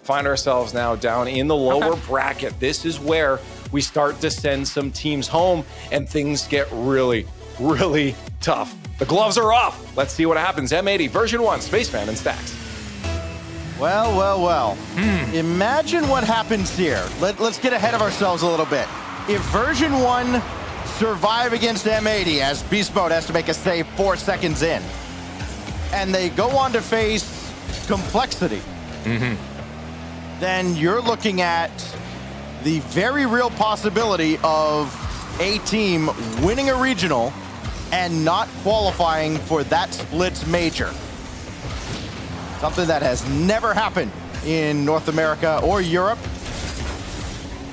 find ourselves now down in the lower bracket. This is where we start to send some teams home and things get really, really tough. The gloves are off. Let's see what happens. M80 version 1, Spaceman and Stacks. Well. Imagine what happens here. Let's get ahead of ourselves a little bit. If version 1 survive against M80, as Beast Mode has to make a save 4 seconds in, and they go on to face Complexity, then you're looking at the very real possibility of a team winning a regional and not qualifying for that splits major. Something that has never happened in North America or Europe,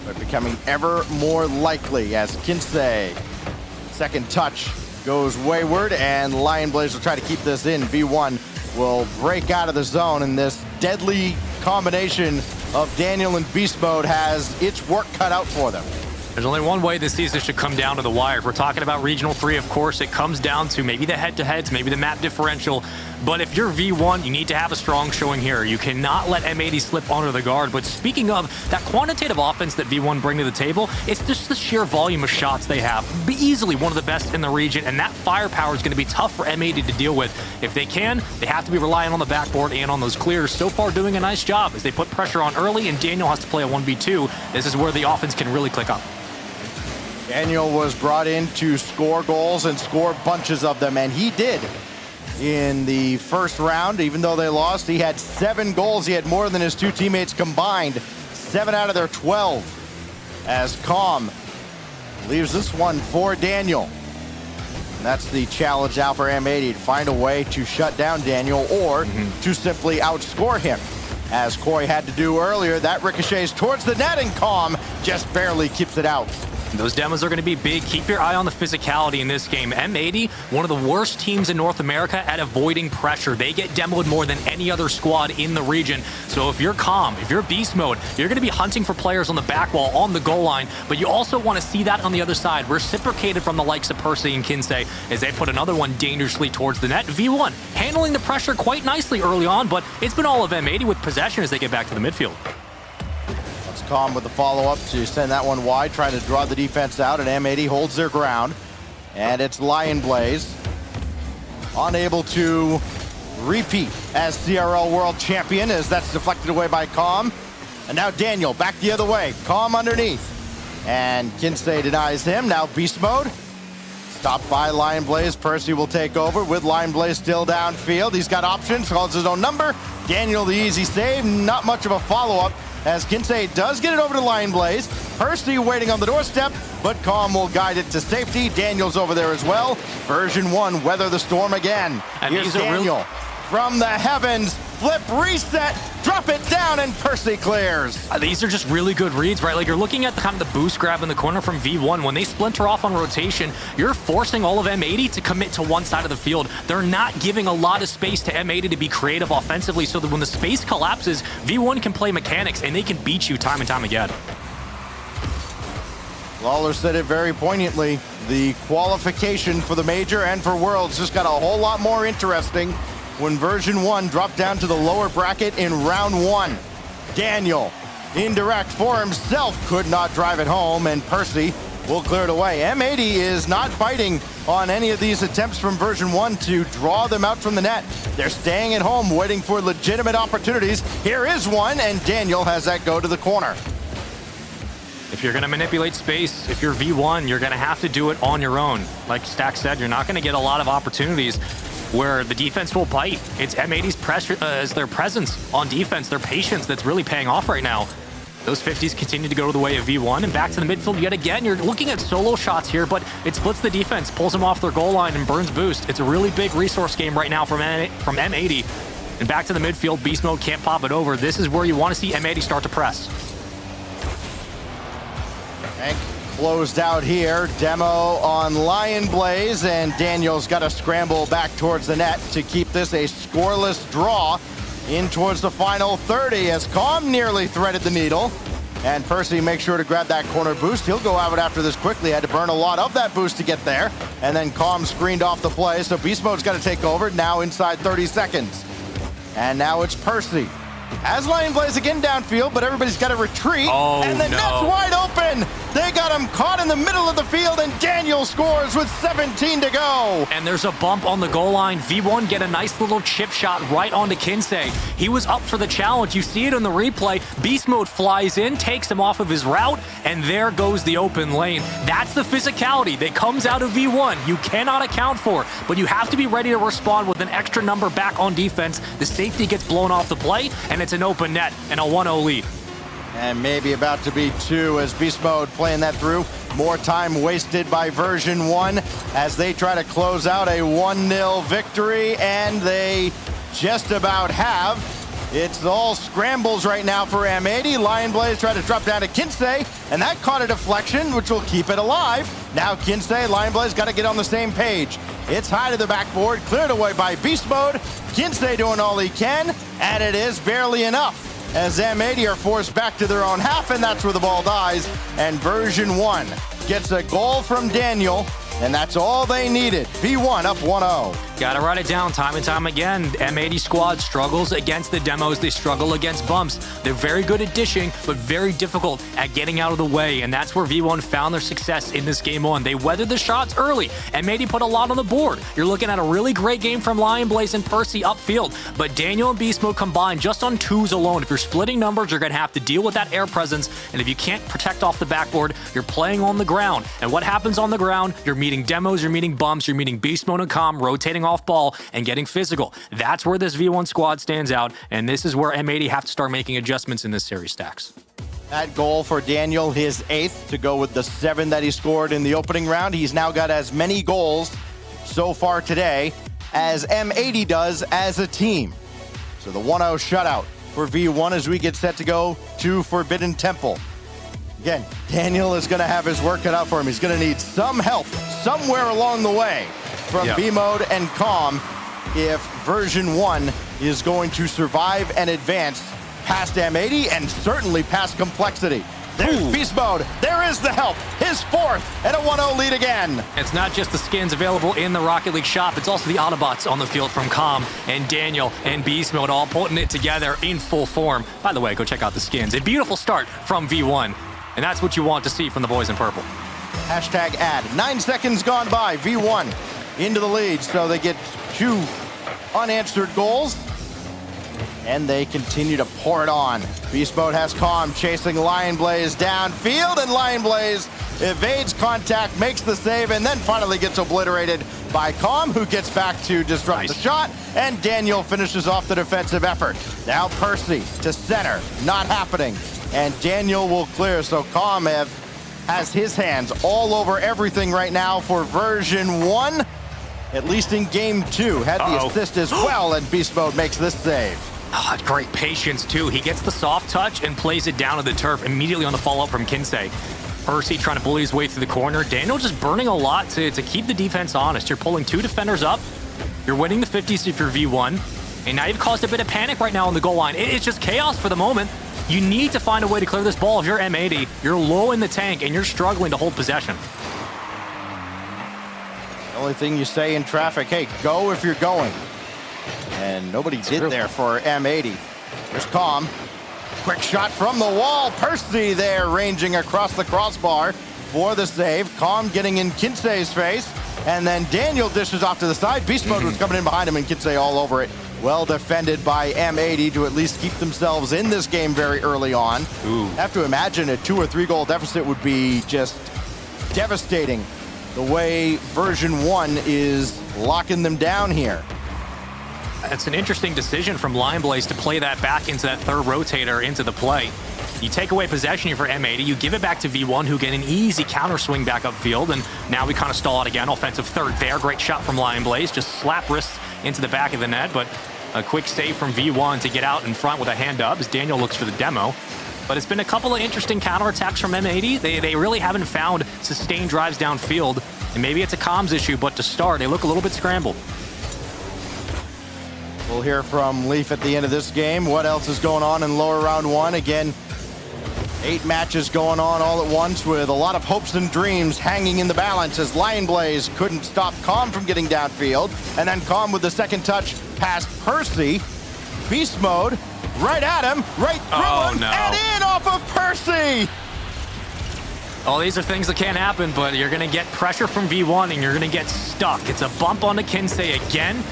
but becoming ever more likely as Kinsey, second touch, goes wayward, and Lion Blaze will try to keep this in. V1 will break out of the zone, and this deadly combination of Daniel and Beast Mode has its work cut out for them. There's only one way this season should come down to the wire. If we're talking about Regional 3, of course, it comes down to maybe the head-to-heads, maybe the map differential. But if you're V1, you need to have a strong showing here. You cannot let M80 slip under the guard. But speaking of that quantitative offense that V1 bring to the table, it's just the sheer volume of shots they have. Be easily one of the best in the region, and that firepower is going to be tough for M80 to deal with. If they can, they have to be relying on the backboard and on those clears. So far, doing a nice job as they put pressure on early, and Daniel has to play a 1v2. This is where the offense can really click up. Daniel was brought in to score goals and score bunches of them, and he did. In the first round, even though they lost, he had 7 goals. He had more than his 2 teammates combined. 7 out of their 12. As Calm leaves this one for Daniel. And that's the challenge now for M80, to find a way to shut down Daniel or to simply outscore him. As Coy had to do earlier, that ricochets towards the net, and Calm just barely keeps it out. Those demos are going to be big. Keep your eye on the physicality in this game. M80, one of the worst teams in North America at avoiding pressure. They get demoed more than any other squad in the region. So if you're Calm, if you're Beast Mode, you're going to be hunting for players on the back wall, on the goal line, but you also want to see that on the other side, reciprocated from the likes of Percy and Kinsey as they put another one dangerously towards the net. V1 handling the pressure quite nicely early on, but it's been all of M80 with possession as they get back to the midfield. Calm with the follow-up to send that one wide, trying to draw the defense out, and M80 holds their ground. And it's Lion Blaze, unable to repeat as CRL World Champion, as that's deflected away by Calm. And now Daniel back the other way, Calm underneath. And Kinsey denies him, now Beast Mode. Stopped by Lion Blaze, Percy will take over with Lion Blaze still downfield. He's got options, calls his own number. Daniel the easy save, not much of a follow-up, as Kinsey does get it over to Lion Blaze. Percy waiting on the doorstep, but Calm will guide it to safety. Daniel's over there as well. Version 1, weather the storm again. And here's Daniel from the heavens. Flip, reset, drop it down, and Percy clears. These are just really good reads, right? Like, you're looking at the boost grab in the corner from V1. When they splinter off on rotation, you're forcing all of M80 to commit to one side of the field. They're not giving a lot of space to M80 to be creative offensively, so that when the space collapses, V1 can play mechanics, and they can beat you time and time again. Lawler said it very poignantly. The qualification for the Major and for Worlds just got a whole lot more interesting when version 1 dropped down to the lower bracket in round 1. Daniel, indirect for himself, could not drive it home, and Percy will clear it away. M80 is not fighting on any of these attempts from version 1 to draw them out from the net. They're staying at home, waiting for legitimate opportunities. Here is one, and Daniel has that go to the corner. If you're going to manipulate space, if you're V1, you're going to have to do it on your own. Like Stack said, you're not going to get a lot of opportunities where the defense will bite. It's M80's pressure, as their presence on defense, their patience that's really paying off right now. Those 50s continue to go the way of V1, and back to the midfield yet again. You're looking at solo shots here, but it splits the defense, pulls them off their goal line, and burns boost. It's a really big resource game right now from M80. And back to the midfield, Beast Mode can't pop it over. This is where you want to see M80 start to press. Hank closed out here. Demo on Lion Blaze, and Daniel's got to scramble back towards the net to keep this a scoreless draw in towards the final 30 as Calm nearly threaded the needle. And Percy makes sure to grab that corner boost. He'll go out after this quickly. Had to burn a lot of that boost to get there. And then Calm screened off the play, so Beast Mode's got to take over now inside 30 seconds. And now it's Percy As Lion Blaze again downfield, but everybody's got to retreat. Oh, and the no. net's wide open. They got him caught in the middle of the field, and Daniel scores with 17 to go. And there's a bump on the goal line. V1 get a nice little chip shot right onto Kinsey. He was up for the challenge. You see it in the replay. Beast Mode flies in, takes him off of his route, and there goes the open lane. That's the physicality that comes out of V1. You cannot account for, but you have to be ready to respond with an extra number back on defense. The safety gets blown off the play, and it's an open net and a 1-0 lead. And maybe about to be 2 as Beast Mode playing that through. More time wasted by version 1 as they try to close out a 1-0 victory, and they just about have. It's all scrambles right now for M80. Lion Blaze try to drop down to Kinsey, and that caught a deflection, which will keep it alive. Now Kinsey, Lion Blaze got to get on the same page. It's high to the backboard, cleared away by Beast Mode. Kinsey doing all he can, and it is barely enough as M80 are forced back to their own half, and that's where the ball dies. And version 1 gets a goal from Daniel, and that's all they needed. V1 up 1-0. Gotta write it down time and time again. M80 squad struggles against the demos. They struggle against bumps. They're very good at dishing, but very difficult at getting out of the way. And that's where V1 found their success in this game 1. They weathered the shots early. M80 put a lot on the board. You're looking at a really great game from Lion Blaze and Percy upfield. But Daniel and Beast Mode combined just on 2s alone. If you're splitting numbers, you're gonna have to deal with that air presence. And if you can't protect off the backboard, you're playing on the ground. And what happens on the ground? You're meeting demos, you're meeting bumps, you're meeting Beast Mode and Calm, rotating off ball and getting physical. That's where this V1 squad stands out, and this is where M80 have to start making adjustments in this series, Stacks. That goal for Daniel, his 8th, to go with the 7 that he scored in the opening round. He's now got as many goals so far today as M80 does as a team. So the 1-0 shutout for V1 as we get set to go to Forbidden Temple. Again, Daniel is going to have his work cut out for him. He's going to need some help somewhere along the way from B-Mode and Calm if version 1 is going to survive and advance past M80 and certainly past complexity. There's Beast Mode. There is the help. His 4th and a 1-0 lead again. It's not just the skins available in the Rocket League shop. It's also the Autobots on the field from Calm and Daniel and Beast Mode all putting it together in full form. By the way, go check out the skins. A beautiful start from V1. And that's what you want to see from the boys in purple. Hashtag ad. 9 seconds gone by. V1 into the lead. So they get 2 unanswered goals. And they continue to pour it on. Beast Mode has Calm chasing Lion Blaze downfield. And Lion Blaze evades contact, makes the save, and then finally gets obliterated by Calm, who gets back to disrupt the shot. And Daniel finishes off the defensive effort. Now Percy to center. Not happening. And Daniel will clear, so Calm has his hands all over everything right now for version 1, at least in game 2. Had the assist as well, and Beast Mode makes this save. Oh, great patience, too. He gets the soft touch and plays it down to the turf immediately on the follow-up from Kinsey. Percy trying to bully his way through the corner. Daniel just burning a lot to keep the defense honest. You're pulling 2 defenders up. You're winning the 50s if you're V1. And now you've caused a bit of panic right now on the goal line. It's just chaos for the moment. You need to find a way to clear this ball. If you're M80, you're low in the tank and you're struggling to hold possession. The only thing you say in traffic, hey, go if you're going. And nobody did there for M80. There's Calm. Quick shot from the wall. Percy there ranging across the crossbar for the save. Calm getting in Kinsey's face. And then Daniel dishes off to the side. Beast Mode was coming in behind him and Kinsey all over it. Well defended by M80 to at least keep themselves in this game very early on. Have to imagine a 2 or 3 goal deficit would be just devastating the way version 1 is locking them down here. It's an interesting decision from Lion Blaze to play that back into that 3rd rotator into the play. You take away possession here for M80, you give it back to V1, who get an easy counter swing back upfield, and now we kind of stall out again. Offensive 3rd there, great shot from Lion Blaze, just slap wrists into the back of the net, but a quick save from V1 to get out in front with a hand up as Daniel looks for the demo. But it's been a couple of interesting counterattacks from M80. They really haven't found sustained drives downfield, and maybe it's a comms issue, but to start, they look a little bit scrambled. We'll hear from Leaf at the end of this game. What else is going on in lower round 1? Again, 8 matches going on all at once with a lot of hopes and dreams hanging in the balance as Lion Blaze couldn't stop Calm from getting downfield. And then Calm with the second touch past Percy. Beast Mode right at him, right through him, no. and in off of Percy. Oh, these are things that can't happen, but you're going to get pressure from V1 and you're going to get stuck. It's a bump onto Kinsey again,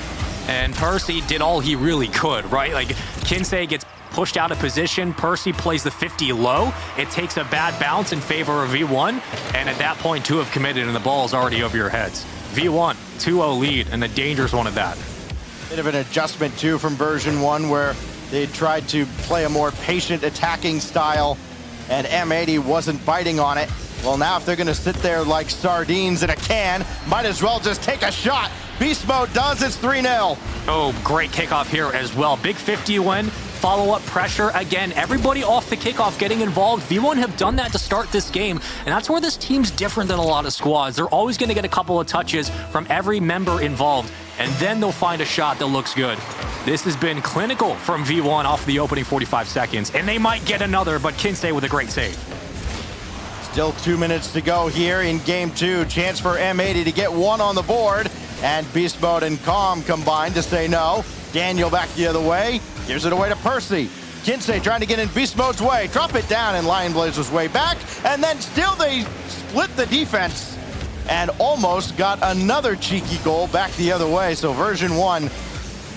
and Percy did all he really could, right? Like, Kinsey gets pushed out of position. Percy plays the 50 low. It takes a bad bounce in favor of V1, and at that point, 2 have committed, and the ball is already over your heads. V1, 2-0 lead, and the dangerous one at that. Bit of an adjustment, too, from version 1, where they tried to play a more patient attacking style, and M80 wasn't biting on it. Well, now if they're going to sit there like sardines in a can, might as well just take a shot. Beast mode does, it's 3-0. Oh, great kickoff here as well. Big 50 win. Follow-up pressure. Again, everybody off the kickoff getting involved. V1 have done that to start this game, and that's where this team's different than a lot of squads. They're always going to get a couple of touches from every member involved, and then they'll find a shot that looks good. This has been clinical from V1 off the opening 45 seconds, and they might get another, but Kinsey with a great save. Still 2 minutes to go here in game 2. Chance for M80 to get 1 on the board, and Beast Mode and Calm combined to say no. Daniel back the other way. Gives it away to Percy. Kinsey trying to get in Beast Mode's way. Drop it down, and Lion Blaze was way back. And then still they split the defense and almost got another cheeky goal back the other way. So version 1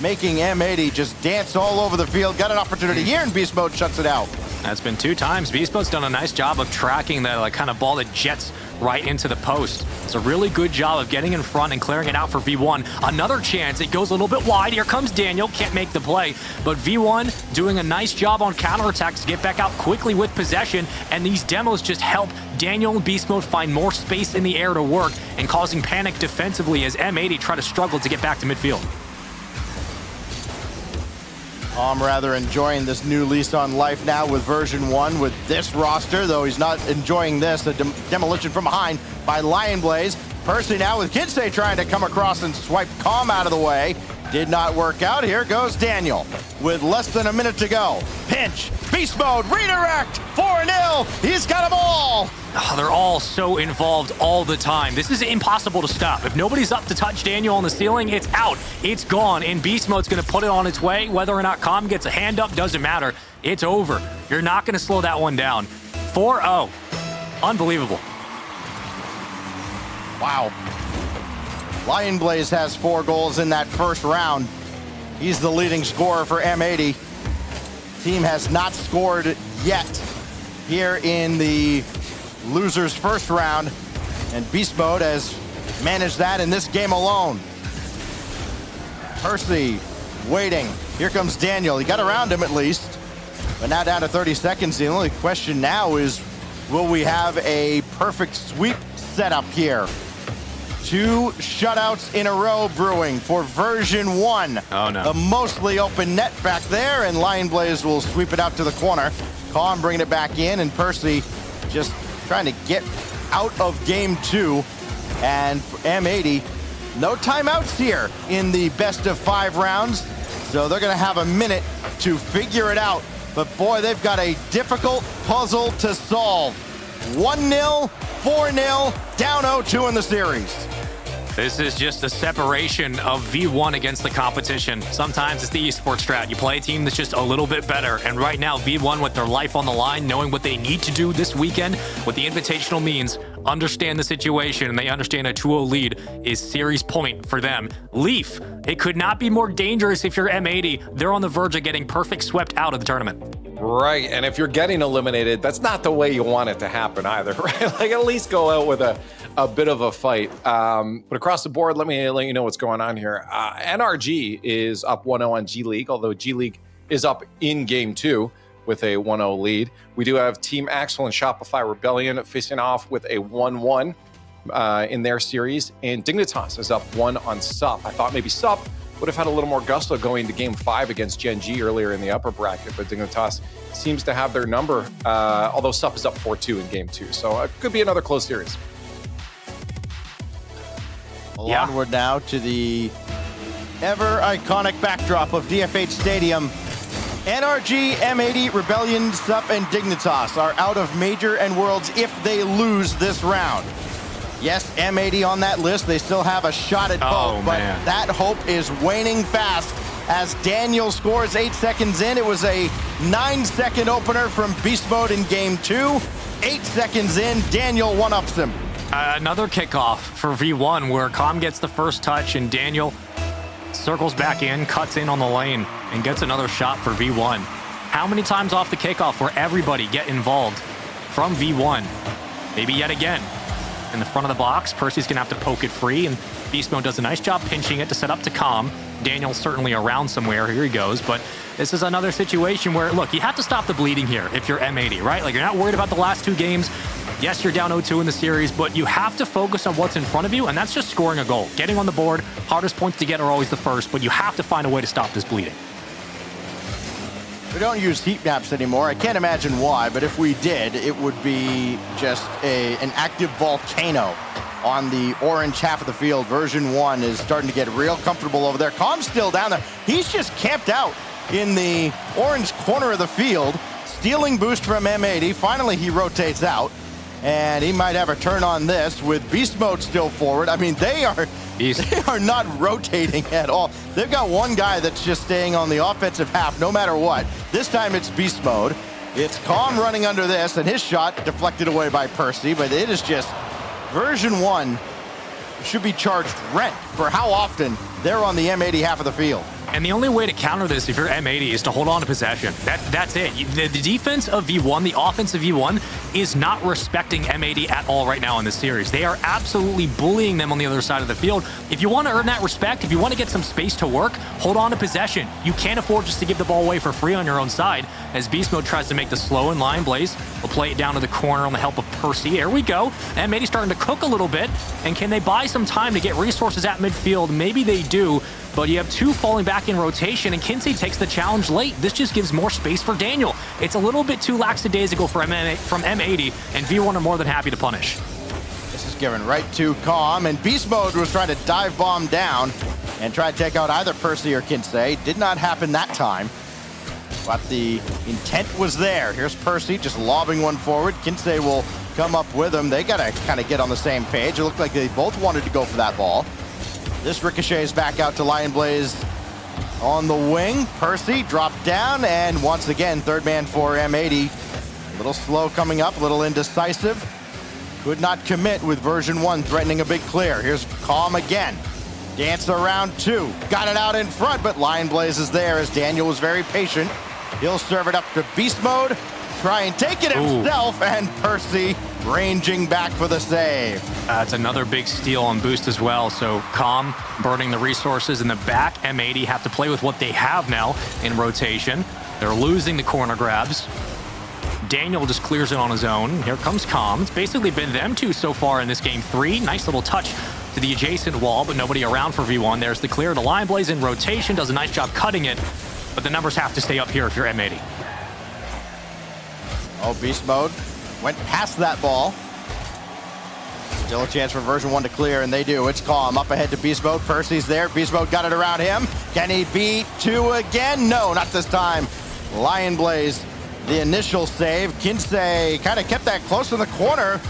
making M80 just dance all over the field. Got an opportunity here, and Beast Mode shuts it out. That's been 2 times. Beast Mode's done a nice job of tracking that kind of ball that jets right into the post. It's a really good job of getting in front and clearing it out for V1. Another chance. It goes a little bit wide. Here comes Daniel. Can't make the play. But V1 doing a nice job on counterattacks to get back out quickly with possession. And these demos just help Daniel and Beast Mode find more space in the air to work and causing panic defensively as M80 try to struggle to get back to midfield. I'm rather enjoying this new lease on life now with version 1 with this roster, though he's not enjoying this. A demolition from behind by Lion Blaze. Percy now with Kinsey trying to come across and swipe Calm out of the way. Did not work out. Here goes Daniel with less than a minute to go. Pinch, Beast Mode, redirect, 4-0. He's got them all. Oh, they're all so involved all the time. This is impossible to stop. If nobody's up to touch Daniel on the ceiling, it's out. It's gone. And Beast Mode's going to put it on its way. Whether or not Calm gets a hand up doesn't matter. It's over. You're not going to slow that one down. 4-0. Unbelievable. Wow. Lion Blaze has 4 goals in that first round. He's the leading scorer for M80. Team has not scored yet here in the losers first round, and Beast Mode has managed that in this game alone. Percy waiting. Here comes Daniel. He got around him at least, but now down to 30 seconds. The only question now is, will we have a perfect sweep setup here? 2 shutouts in a row brewing for version 1. Oh, no. The mostly open net back there, and Lion Blaze will sweep it out to the corner. Calm bringing it back in, and Percy just trying to get out of game 2. And for M80, no timeouts here in the best of 5 rounds, so they're gonna have a minute to figure it out. But boy, they've got a difficult puzzle to solve. 1-0, 4-0, down 0-2 in the series. This is just a separation of V1 against the competition. Sometimes it's the esports strat. You play a team that's just a little bit better. And right now, V1 with their life on the line, knowing what they need to do this weekend, what the invitational means, understand the situation, and they understand a 2-0 lead is series point for them. Leaf, it could not be more dangerous if you're M80. They're on the verge of getting perfect swept out of the tournament. Right, and if you're getting eliminated, that's not the way you want it to happen either, right? Like, at least go out with a bit of a fight. But across the board, let me let you know what's going on here. NRG is up 1-0 on G League, although G League is up in game 2 with a 1-0 lead. We do have Team Axel and Shopify Rebellion facing off with a 1-1 in their series, and Dignitas is up 1 on Sup. I thought maybe Sup would have had a little more gusto going to game 5 against Gen G earlier in the upper bracket, but Dignitas seems to have their number, although Sup is up 4-2 in game 2, so it could be another close series. Onward now to the ever iconic backdrop of DFH Stadium. NRG, M80, Rebellion, Sup, and Dignitas are out of Major and Worlds if they lose this round. Yes, M80 on that list. They still have a shot at both, but that hope is waning fast as Daniel scores 8 seconds in. It was a 9-second opener from Beast Mode in game 2. 8 seconds in, Daniel one-ups him. Another kickoff for V1 where Com gets the first touch and Daniel circles back in, cuts in on the lane, and gets another shot for V1. How many times off the kickoff where everybody get involved from V1? Maybe yet again. In the front of the box, Percy's gonna have to poke it free, and Beast Mode does a nice job pinching it to set up to Com. Daniel's certainly around somewhere, here he goes, but this is another situation where, look, you have to stop the bleeding here if you're M80, right? Like, you're not worried about the last 2 games. Yes, you're down 0-2 in the series, but you have to focus on what's in front of you, and that's just scoring a goal. Getting on the board, hardest points to get are always the first, but you have to find a way to stop this bleeding. We don't use heat maps anymore. I can't imagine why, but if we did, it would be just an active volcano on the orange half of the field. Version 1 is starting to get real comfortable over there. Com's still down there. He's just camped out in the orange corner of the field, stealing boost from M80. Finally, he rotates out, and he might have a turn on this with Beast Mode still forward. I mean, they are not rotating at all. They've got one guy that's just staying on the offensive half no matter what. This time it's Beast Mode. It's Com running under this, and his shot deflected away by Percy, but it is just version 1 should be charged rent for how often they're on the M80 half of the field. And the only way to counter this if you're M80 is to hold on to possession. That's it. The defense of V1, the offense of V1, is not respecting M80 at all right now in this series. They are absolutely bullying them on the other side of the field. If you want to earn that respect, if you want to get some space to work, hold on to possession. You can't afford just to give the ball away for free on your own side. As Beast Mode tries to make the slow and line blaze, we'll play it down to the corner on the help of Percy. Here we go. M80 starting to cook a little bit. And can they buy some time to get resources at midfield? Maybe they do. But you have 2 falling back in rotation, and Kinsey takes the challenge late. This just gives more space for Daniel. It's a little bit too lackadaisical from M80, and V1 are more than happy to punish. This is given right to Com, and Beast Mode was trying to dive bomb down and try to take out either Percy or Kinsey. Did not happen that time, but the intent was there. Here's Percy just lobbing one forward. Kinsey will come up with him. They got to kind of get on the same page. It looked like they both wanted to go for that ball. This ricochets back out to Lion Blaze on the wing. Percy dropped down, and once again, third man for M80. A little slow coming up, a little indecisive. Could not commit with version 1 threatening a big clear. Here's Com again. Dance around 2. Got it out in front, but Lion Blaze is there as Daniel was very patient. He'll serve it up to Beast Mode. Try and take it himself, and Percy ranging back for the save. It's another big steal on boost as well. So Com burning the resources in the back. M80 have to play with what they have now in rotation. They're losing the corner grabs. Daniel just clears it on his own. Here comes Com. It's basically been them two so far in this game 3. Nice little touch to the adjacent wall, but nobody around for V1. There's the clear. The Lion Blaze in rotation does a nice job cutting it, but the numbers have to stay up here if you're M80. Oh, Beast Mode went past that ball. Still a chance for version 1 to clear, and they do. It's Com up ahead to Beast Mode. Percy's there. Beast Mode got it around him. Can he beat 2 again? No, not this time. Lion Blaze, the initial save. Kinsey kind of kept that close in the corner,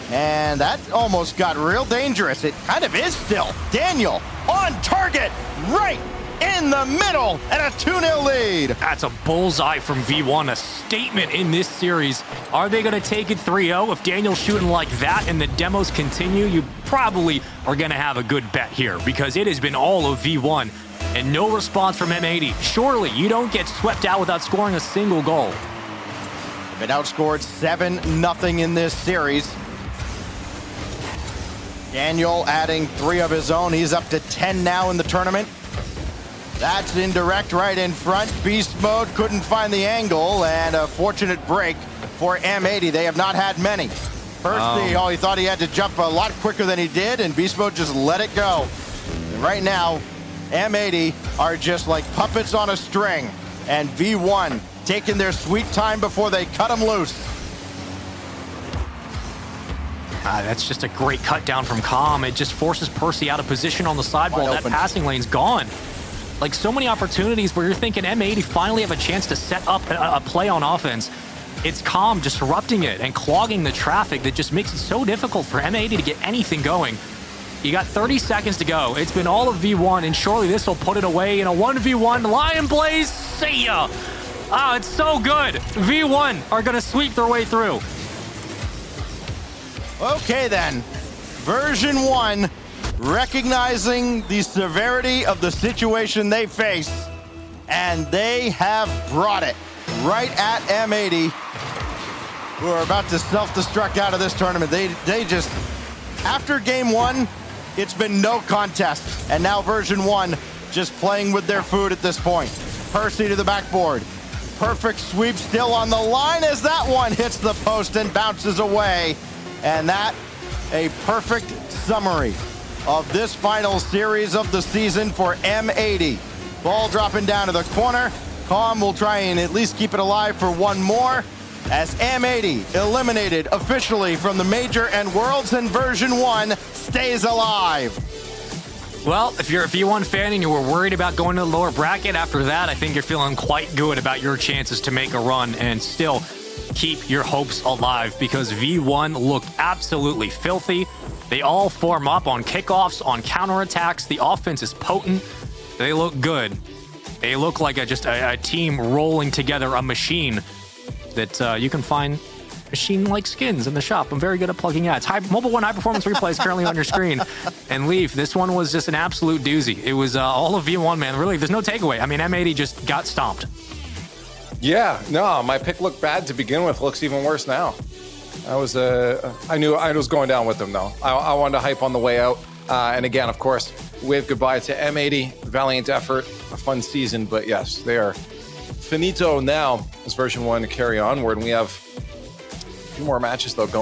and that almost got real dangerous. It kind of is still. Daniel on target, right in the middle, and a 2-0 lead. That's a bullseye from V1, a statement in this series. Are they going to take it 3-0? If Daniel's shooting like that and the demos continue, you probably are going to have a good bet here, because it has been all of V1 and no response from M80. Surely you don't get swept out without scoring a single goal. They've been outscored 7-0 in this series. Daniel adding 3 of his own. He's up to 10 now in the tournament. That's indirect right in front. Beast Mode couldn't find the angle, and a fortunate break for M80. They have not had many. Percy, he thought he had to jump a lot quicker than he did, and Beast Mode just let it go. And right now, M80 are just like puppets on a string, and V1 taking their sweet time before they cut them loose. That's just a great cut down from Com. It just forces Percy out of position on the sidewall. That passing lane's gone. Like, so many opportunities where you're thinking M80 finally have a chance to set up a play on offense. It's Com disrupting it and clogging the traffic that just makes it so difficult for M80 to get anything going. You got 30 seconds to go. It's been all of V1, and surely this will put it away in a 1v1. Lion Blaze, see ya! Oh, it's so good. V1 are going to sweep their way through. Okay, then. Version 1, recognizing the severity of the situation they face, and they have brought it right at M80, who are about to self-destruct out of this tournament. They just, after game 1, it's been no contest, and now version 1 just playing with their food at this point. Percy to the backboard. Perfect sweep still on the line as that one hits the post and bounces away. And that, a perfect summary of this final series of the season for M80. Ball dropping down to the corner. Calm will try and at least keep it alive for one more, as M80 eliminated officially from the Major and Worlds, and version 1 stays alive. Well, if you're a V1 fan and you were worried about going to the lower bracket after that, I think you're feeling quite good about your chances to make a run and still keep your hopes alive, because V1 looked absolutely filthy. They all form up on kickoffs, on counterattacks. The offense is potent. They look good. They look like just a team rolling together, a machine that you can find machine-like skins in the shop. I'm very good at plugging ads. Mobile One High Performance Replay is currently on your screen. And Leaf, this one was just an absolute doozy. It was all of V1, man. Really, there's no takeaway. I mean, M80 just got stomped. Yeah, no, my pick looked bad to begin with. Looks even worse now. I knew I was going down with them, though. I wanted to hype on the way out. And again, of course, wave goodbye to M80. Valiant effort, a fun season. But yes, they are finito now as version 1 to carry onward. And we have a few more matches, though, going